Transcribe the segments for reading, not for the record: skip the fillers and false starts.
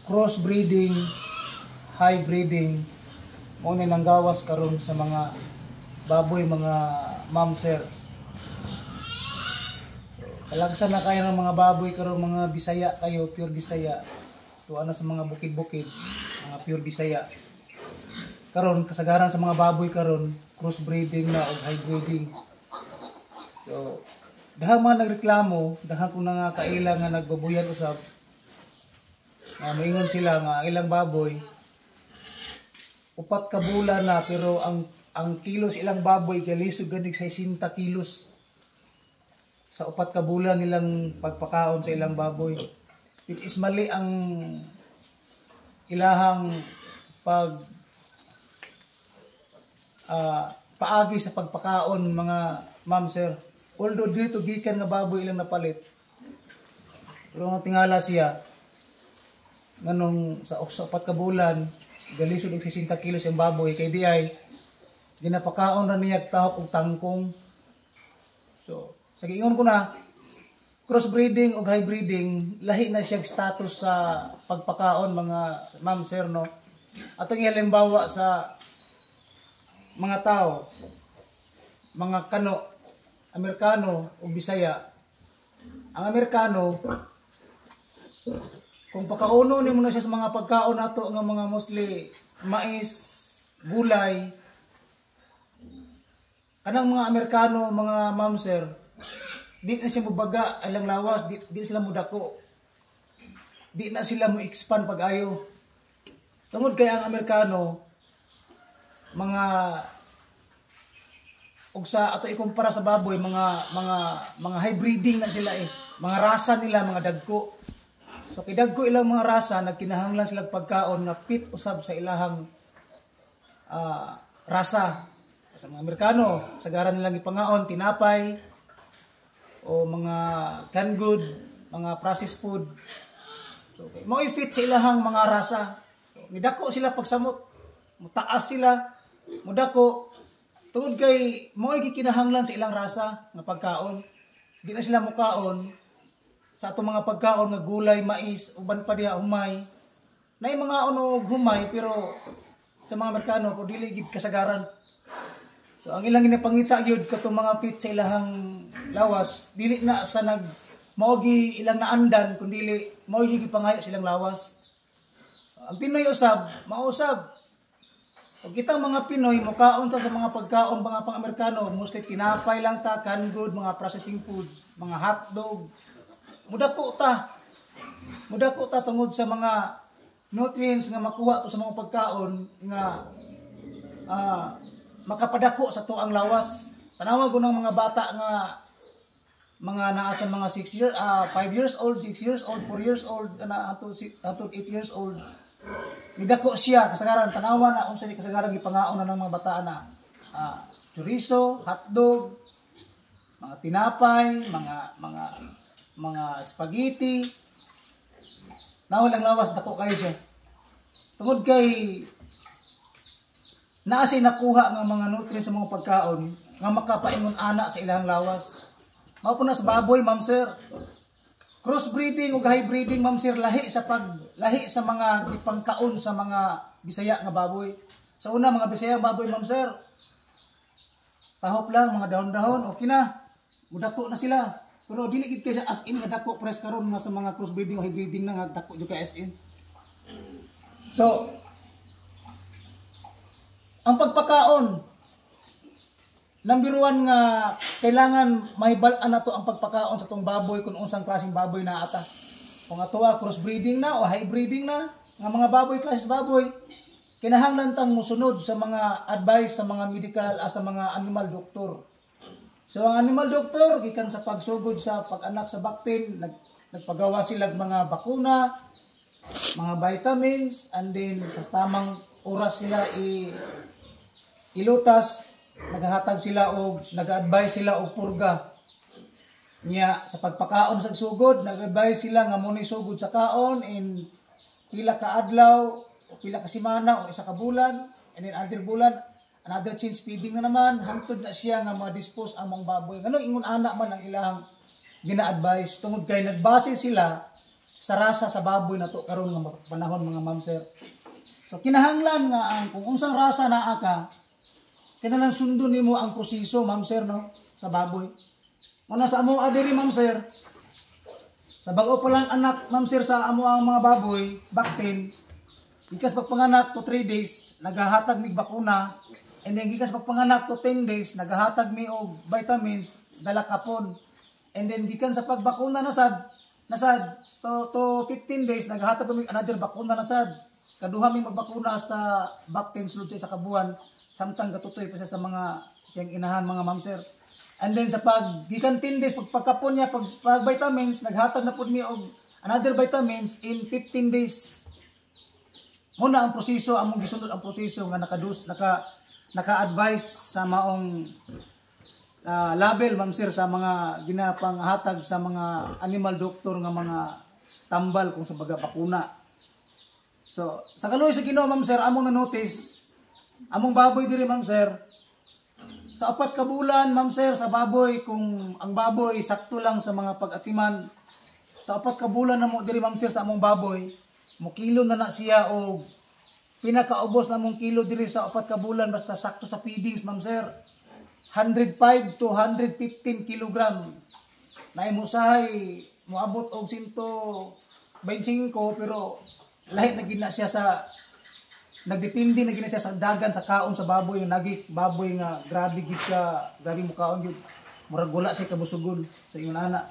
crossbreeding, hybriding mo ni nanggawas karon sa mga baboy, mga ma'am sir. Kalagsan na kayo ng mga baboy karon, mga Bisaya kayo, pure Bisaya. Tuwa na sa mga bukid-bukid, mga pure Bisaya. Karon kasagaran sa mga baboy karon crossbreeding na o hybriding. So dahang mga nagreklamo, dahang ko na nga kaila nga nagbabuyan usab. Maingon sila nga ilang baboy upat ka bulan na pero ang kilos ilang baboy galisod ganig 60 kilos sa upat ka bulan nilang pagpakaon sa ilang baboy, which is mali ang ilahang paagi sa pagpakaon, mga ma'am sir. Although dito gikan nga baboy ilang napalit, pero nga tingala siya nganong sa upat ka bulan galisod og 60 kilos ang baboy kay di ay ginapakaon ra niya tahop og tangkong. So sa giingon ko na, crossbreeding o hybriding lahi na siya status sa pagpakaon, mga ma'am sir, no. Atong halimbawa sa mga tao, mga kano Amerikano o Bisaya. Ang Amerikano, kung pakauno ni mo na siya sa mga pagkaon nato nga mga mostly mais, gulay, kanang mga Amerikano, mga ma'am sir, di na siya mubaga alang lawas, di sila mudako, di na sila mo expand pag-ayo. Tungod kay ang Amerikano, mga ug sa ato ikumpara sa baboy, mga hybriding na sila mga rasa nila, mga dagko. So kay dagko ilang mga rasa nagkinahanglan sila pagkaon nga fit usab sa ilahang rasa. Sa mga Amerikano, sagaran nilang ipangaon tinapay o mga canned good, mga processed food. So okay, mo i-fit sa ilahang mga rasa. So, midako sila pagsamot, mutaas sila, mudako. Tungod kay mo gikinahanglan sa ilang rasa nga pagkaon. Di na sila mukaon sa atong mga pagkaon nga gulay, mais, uban pa diha humay. Nay mga og humay pero sa mga Amerikano ko dili gid kasagaran. So ang ilang ginapangita gyud katong mga fit sa ilahang lawas, dili na sa maogi ilang naandan kundi maogi gipangayo silang lawas. Ang Pinoy usab, mausab. Pag kitang mga Pinoy, mukaon ta sa mga pagkaon, mga pang-Amerikano, mostly tinapay lang ta, canned good, mga processing foods, mga hotdog. Mudako ta tungod sa mga nutrients nga makuha to sa mga pagkaon nga makapadako sa to ang lawas. Tanawa ko ng mga bata nga mga naa sa mga 5 years old, 6 years old, 4 years old, hangtod 8 years old. Midako siya kasagaran, tanawa na kung saan kasagaran gipangaon na ng mga bata na chorizo, hotdog, mga tinapay, mga spaghetti. Nawalang lawas, dako kayo siya. Tungod kay naasay nakuha ng mga nutrients sa mga pagkaon nga makapaingon ana sa ilang lawas. Mao po na sa baboy, ma'am sir. Crossbreeding o hybriding, ma'am sir, lahi sa mga gipangkaon sa mga Bisaya nga baboy. Sa una mga Bisaya baboy, ma'am sir, tahop lang, mga dahon-dahon, okay na. Mudako na sila. Pero dili gid kay as in nga dako press karon nga sa mga crossbreeding o hybriding na nga dako jud ka as in. So ang pagpakaon, number 1 nga kailangan mahibal-an nato ang pagpakaon sa tong baboy kung unsang klaseng baboy na ata. Kung atoa crossbreeding na o hybriding na nga mga baboy, klases baboy, kinahanglan tang musunod sa mga advice sa mga medical sa mga animal doctor. So ang animal doctor gikan sa pagsugod sa pag-anak sa vaccine, nagpagawa sila mga bakuna, mga vitamins, and then sa tamang oras sila ilutas, naghahatag sila og nag-advise sila og purga niya sa pagpakaon sa sugod. Nag-advise sila nga muni sugod sa kaon in pila ka adlaw o pila ka semana o isa ka bulan, and then another bulan another change feeding na naman hangtod na siya nga ma-dispose ang mga baboy. Ngano ingon ana man ang ilang gina-advise tungod kay nagbase sila sa rasa sa baboy na to karon nga panahon mga ma'am sir. So kinahanglan nga ang kung unsang rasa naa ka, kinahanglan sundon nimo ang proseso ma'am sir no sa baboy. Muna sa among adiri ma'am sir, sa bago pa lang anak ma'am sir sa amo ang mga baboy, baktin, gikas pagpanganak to 3 days nagahatag mig bakuna, and then gikas pagpanganak to 10 days nagahatag mi og vitamins dala kapon. And then gikan sa pagbakuna nasad to 15 days naghahatag kami another bakuna na sad. Kaduha mi magbakuna sa baktin sulod sa kabuan samtang gatutoy pa siya sa mga siyang inahan mga ma'am sir. And then sa gikan 10 days pagpagkapon niya pag vitamins naghatag na pud mi og another vitamins in 15 days. Muna ang proseso among gisunod ang proseso nga naka-advise sa maong label ma'am sir sa mga ginapanghatag sa mga animal doctor nga mga tambal kung sa baga bakuna. So sa kaluoy sa Ginoo ma'am sir among na-notice among baboy diri ma'am sir sa 4 ka bulan ma'am sir sa baboy kung ang baboy sakto lang sa mga pag-atiman sa 4 ka bulan namo diri ma'am sir sa among baboy mo kilo na siya og pinakaubos na mong kilo diri sa 4 ka bulan basta sakto sa feedings ma'am sir 105 to 115 kilogram na imusahay moabot og 125 pero lahi na gina siya sa nagdepende na gina siya sa dagan sa kaon sa baboy yung nagi baboy nga grabe gid ka grabe mo kaon gyud murag wala siya kabusugon sa imong anak.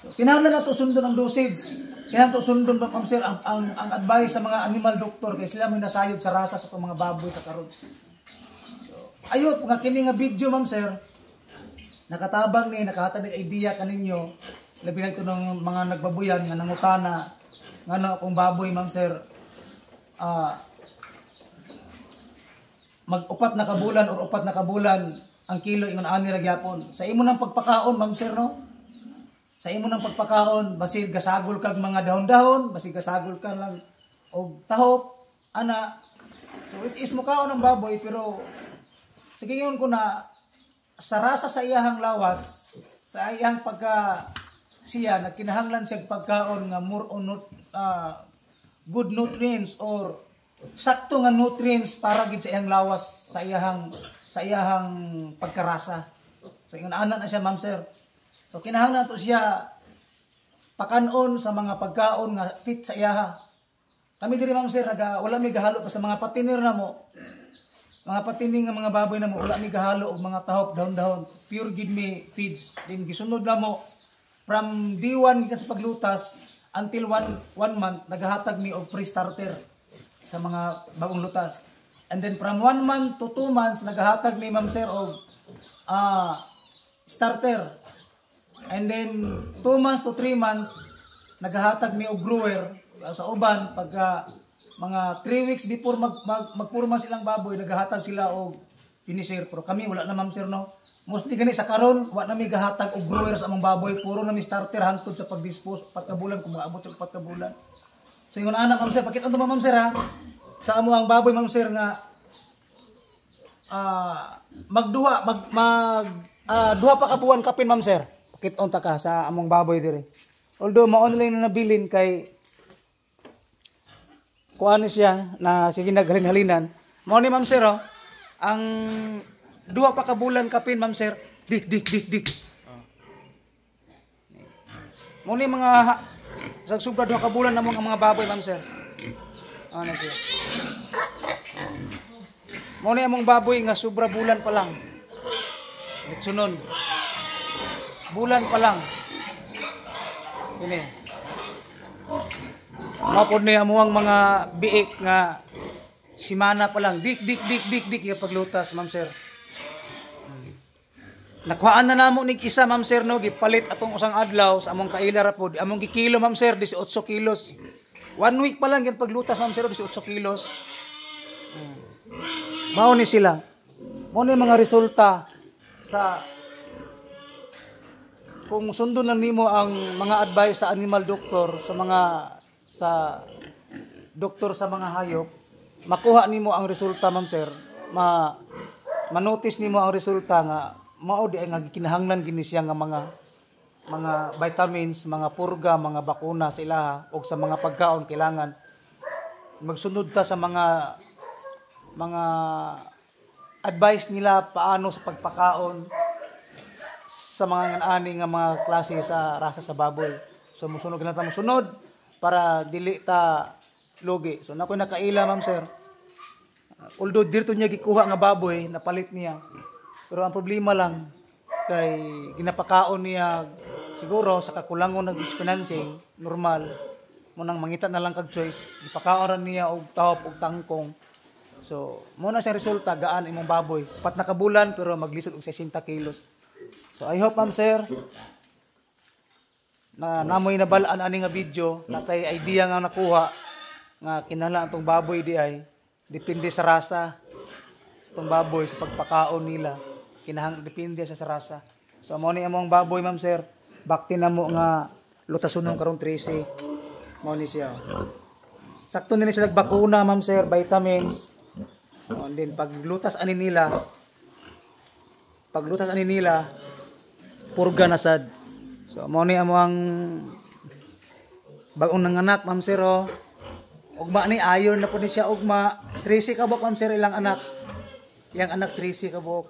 So kinahanglan nato sundon ang dosage. Kinahanglan to sundon ma'am sir ang advice sa mga animal doctor kay sila may nasayod sa rasa sa mga baboy sa karon. Ayot, nga kini nga video ma'am sir, nakatabang ni, nakahatag ng idea kaninyo, labi na ito ng mga nagbabuyan, nga nangutana, nga na akong baboy ma'am sir, mag-upat na kabulan or 4 na kabulan, ang kilo ingon ani ra gyapon. Sa imo nang pagpakaon ma'am sir no? Sa imo nang pagpakaon, basid gasagol kag mga dahon-dahon, basid gasagol ka lang og tahop, ana. So which is mukaon ang baboy pero sige yun ko na sa rasa sa iyahang lawas, sa iyang pagka siya, nagkinahanglan siya pagkaon nga more on good nutrients or sakto nga nutrients para gid sa iyang lawas, sa iyahang pagkarasa. So yung anak na siya ma'am sir. So kinahanglan to siya pakanon sa mga pagkaon nga fit sa iyaha. Kami diri ma'am sir, wala mi gahalo pa sa mga patinir na mo. Mga patining nga mga baboy na mo, wala mi gahalo og mga tahop dahon-dahon. Pure give me feeds. Then gisunod na mo from day 1 gikan sa paglutas until 1 month nagahatag mi og free starter sa mga bagong lutas. And then from 1 month to 2 months nagahatag mi ma'am sir og starter. And then 2 months to 3 months nagahatag mi og grower sa uban pagka mga 3 weeks before magpurma silang baboy, nagahatag sila og finisher. Pero kami wala na ma'am sir no. Mostly gani sa karon, wala na mi gahatag og grower sa among baboy, puro na mi starter hangtod sa pag-dispose 4 ka bulan kung maabot sa 4 ka bulan. So yung anak ma'am sir, pakita mo ma'am sir ha. Sa amo ang baboy ma'am sir nga duha pa ka buwan kapin ma'am sir. Pakita unta ka sa among baboy diri. Although ma-online na nabilin kay kuan siya na sige naghalin-halinan. Mao ni ma'am sir oh, ang duha pa ka bulan kapin ma'am sir. Dik. Mao ni mga sagsubra duha ka bulan namong ang mga baboy ma'am sir. Ano siya? Mao ni among baboy nga sobra bulan pa lang. Litsunon. Bulan pa lang. Ini. Mapod ni amuang mga biik nga simana pa lang dik yung paglutas ma'am sir. Nakuhaan na namo nig isa ma'am sir no, gipalit atong usang adlaw sa among kaila ra pod. Among gikilo ma'am sir 18 kilos. 1 week pa lang yung paglutas ma'am sir 18 kilos. Mao ni sila. Mao ni mga resulta sa kung sundon lang nimo ang mga advice sa animal doctor sa doktor sa mga hayop, makuha nimo ang resulta ma'am sir, manotice nimo ang resulta nga mao di ay nga kinahanglan gini siya nga mga mga vitamins, mga purga, mga bakuna sila o sa mga pagkaon kailangan magsunod ta sa mga advice nila paano sa pagpakaon sa mga ani nga mga klase sa rasa sa baboy. So musunod na ta musunod para dili ta lugi. So nakoy nakaila ma'am sir. Although dito niya gikuha nga baboy, napalit niya. Pero ang problema lang kay ginapakaon niya siguro sa kakulangon ng financing normal mo nang mangita na lang kag choice ipakaon niya og tahop og tangkong. So mo na sa resulta gaan imong baboy pat nakabulan pero maglisod og 60 kilos. So I hope ma'am sir na namoy nabalaan ani nga video natay idea nga nakuha nga kinahanglan atong baboy di ay depende sa rasa sa atong baboy sa pagpakaon nila kinahanglan depende sa rasa. So mo ni among baboy ma'am sir bakti na mo nga lutasonon karong 13 mo ni siya. Sakto nila sila bakuna ma'am sir, vitamins. And then paglutas ani nila purga na sad. So mo ni among bagong nanganak ma'am sir oh. Ugma ni iron na po ni siya ugma. 13 kabok ma'am sir ilang anak. Yang anak 13 kabok.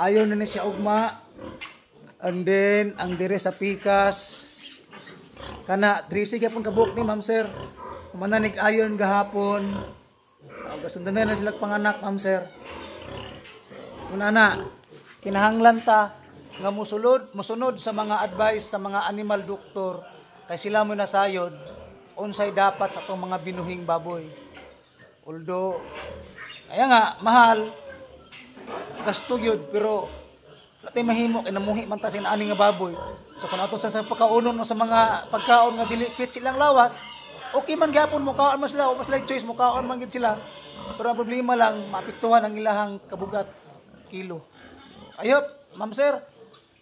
Iron na ni siya ugma. And then ang dire sa pikas kana 13 gyapon kabuk ni ma'am sir. Mananig iron gahapon. Gasundan na sila panganak ma'am sir. Una na kinahanglan ta nga musunod sa mga advice sa mga animal doctor kay sila mo nasayod unsay dapat sa atong mga binuhing baboy. Although kaya nga mahal gasto gyud pero natay mahimo kay namuhi man ta sa ani nga baboy. So kung ato sa pagkaunon sa mga pagkaon nga dili fit silang lawas, okay man gyapon mo kaon mas sila o mas like choice mo kaon man gid sila. Pero ang problema lang maapektuhan ang ilahang kabugat kilo. Ayop, ma'am sir,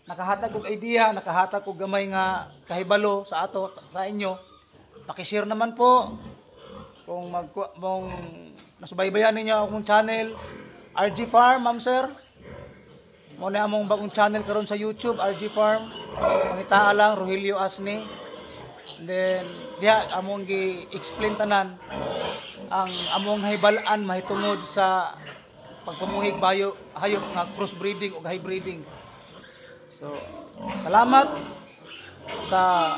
nakahatag og idea, nakahatag og gamay nga kahibalo sa ato sa inyo. Paki-share naman po kung nasubaybayan ninyo akong channel RG Farm, ma'am sir. Mo na among bagong channel karon sa YouTube, RG Farm. Pangitaa lang Rogelio Asni. Then diha among gi-explain tanan ang among nahibalaan mahitungod sa pagpamuhig hayop nga crossbreeding o hybriding. So salamat sa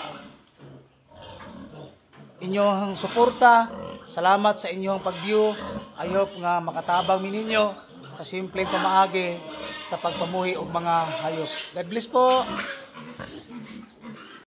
inyong suporta. Salamat sa inyong pag-view. I hope nga makatabang mi ninyo sa simpleng pamaagi sa pagpamuhi og mga hayop. God bless po.